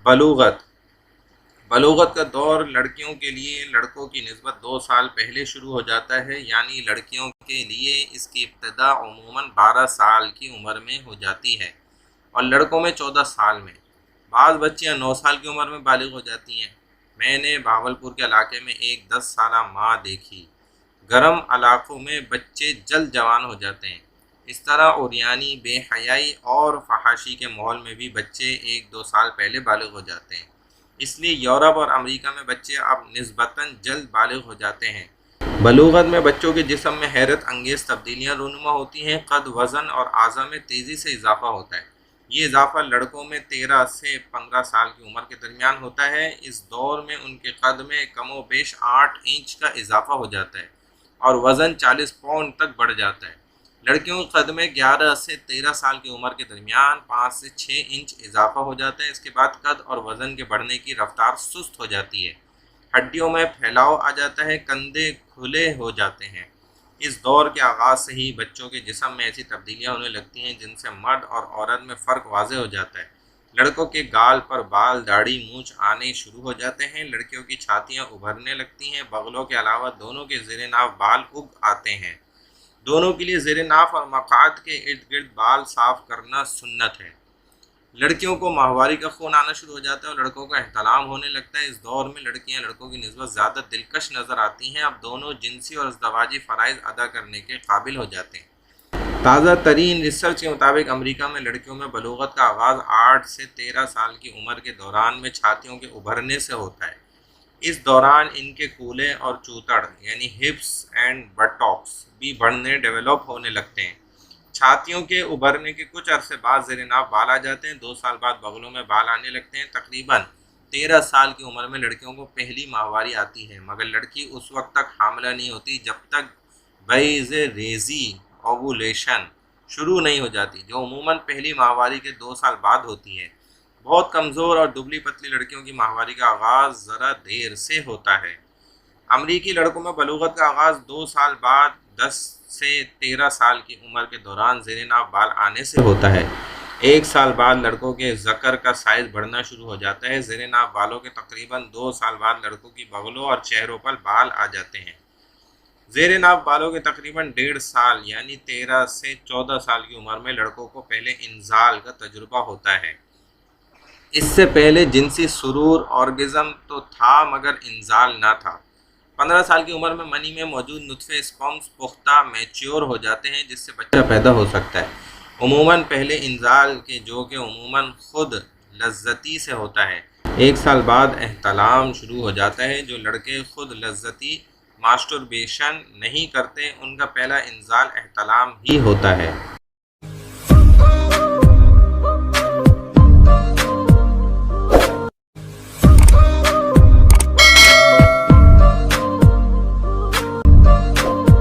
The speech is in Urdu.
بلوغت بلوغت کا دور لڑکیوں کے لیے لڑکوں کی نسبت 2 سال پہلے شروع ہو جاتا ہے، یعنی لڑکیوں کے لیے اس کی ابتدا عموماً 12 سال کی عمر میں ہو جاتی ہے اور لڑکوں میں 14 سال میں۔ بعض بچیاں 9 سال کی عمر میں بالغ ہو جاتی ہیں۔ میں نے بھاولپور کے علاقے میں ایک 10 سالہ ماں دیکھی۔ گرم علاقوں میں بچے جلد جوان ہو جاتے ہیں۔ اس طرح عریانی، بے حیائی اور فحاشی کے ماحول میں بھی بچے 1-2 سال پہلے بالغ ہو جاتے ہیں۔ اس لیے یورپ اور امریکہ میں بچے اب نسبتاً جلد بالغ ہو جاتے ہیں۔ بلوغت میں بچوں کے جسم میں حیرت انگیز تبدیلیاں رونما ہوتی ہیں۔ قد، وزن اور اعضاء میں تیزی سے اضافہ ہوتا ہے۔ یہ اضافہ لڑکوں میں 13 سے 15 سال کی عمر کے درمیان ہوتا ہے۔ اس دور میں ان کے قد میں کم و بیش 8 انچ کا اضافہ ہو جاتا ہے اور وزن 40 پاؤنڈ تک بڑھ جاتا ہے۔ لڑکیوں کے قد میں 11 سے 13 سال کی عمر کے درمیان 5 سے 6 انچ اضافہ ہو جاتا ہے۔ اس کے بعد قد اور وزن کے بڑھنے کی رفتار سست ہو جاتی ہے، ہڈیوں میں پھیلاؤ آ جاتا ہے، کندھے کھلے ہو جاتے ہیں۔ اس دور کے آغاز سے ہی بچوں کے جسم میں ایسی تبدیلیاں ہونے لگتی ہیں جن سے مرد اور عورت میں فرق واضح ہو جاتا ہے۔ لڑکوں کے گال پر بال، داڑھی، مونچھ آنے شروع ہو جاتے ہیں۔ لڑکیوں کی چھاتیاں ابھرنے لگتی ہیں۔ بغلوں کے علاوہ دونوں کے زیر ناف بال اگ آتے ہیں۔ دونوں کے لیے زیر ناف اور مقعد کے ارد گرد بال صاف کرنا سنت ہے۔ لڑکیوں کو ماہواری کا خون آنا شروع ہو جاتا ہے اور لڑکوں کا احتلام ہونے لگتا ہے۔ اس دور میں لڑکیاں لڑکوں کی نسبت زیادہ دلکش نظر آتی ہیں۔ اب دونوں جنسی اور ازدواجی فرائض ادا کرنے کے قابل ہو جاتے ہیں۔ تازہ ترین ریسرچ کے مطابق امریکہ میں لڑکیوں میں بلوغت کا آغاز 8 سے 13 سال کی عمر کے دوران میں چھاتیوں کے ابھرنے سے ہوتا ہے۔ اس دوران ان کے کولے اور چوتڑ یعنی ہپس اینڈ بٹاکس بھی بڑھنے ڈیولپ ہونے لگتے ہیں۔ چھاتیوں کے ابھرنے کے کچھ عرصے بعد زیر ناف بال آ جاتے ہیں۔ 2 سال بعد بغلوں میں بال آنے لگتے ہیں۔ تقریباً 13 سال کی عمر میں لڑکیوں کو پہلی ماہواری آتی ہے، مگر لڑکی اس وقت تک حاملہ نہیں ہوتی جب تک بیض ریزی اوولیشن شروع نہیں ہو جاتی، جو عموماً پہلی ماہواری کے 2 سال بعد ہوتی ہے۔ بہت کمزور اور دبلی پتلی لڑکیوں کی ماہواری کا آغاز ذرا دیر سے ہوتا ہے۔ امریکی لڑکوں میں بلوغت کا آغاز 2 سال بعد 10 سے 13 سال کی عمر کے دوران زیر ناف بال آنے سے ہوتا ہے۔ 1 سال بعد لڑکوں کے ذکر کا سائز بڑھنا شروع ہو جاتا ہے۔ زیر ناف بالوں کے تقریباً 2 سال بعد لڑکوں کی بغلوں اور چہروں پر بال آ جاتے ہیں۔ زیر ناف بالوں کے تقریباً 1.5 سال یعنی 13 سے 14 سال کی عمر میں لڑکوں کو پہلے انزال کا تجربہ ہوتا ہے۔ اس سے پہلے جنسی سرور آرگزم تو تھا مگر انزال نہ تھا۔ 15 سال کی عمر میں منی میں موجود نطفے اسپرمز پختہ میچیور ہو جاتے ہیں جس سے بچہ پیدا ہو سکتا ہے، عموماً پہلے انزال کے، جو کہ عموماً خود لذتی سے ہوتا ہے۔ 1 سال بعد احتلام شروع ہو جاتا ہے۔ جو لڑکے خود لذتی ماسٹربیشن نہیں کرتے ان کا پہلا انزال احتلام ہی ہوتا ہے۔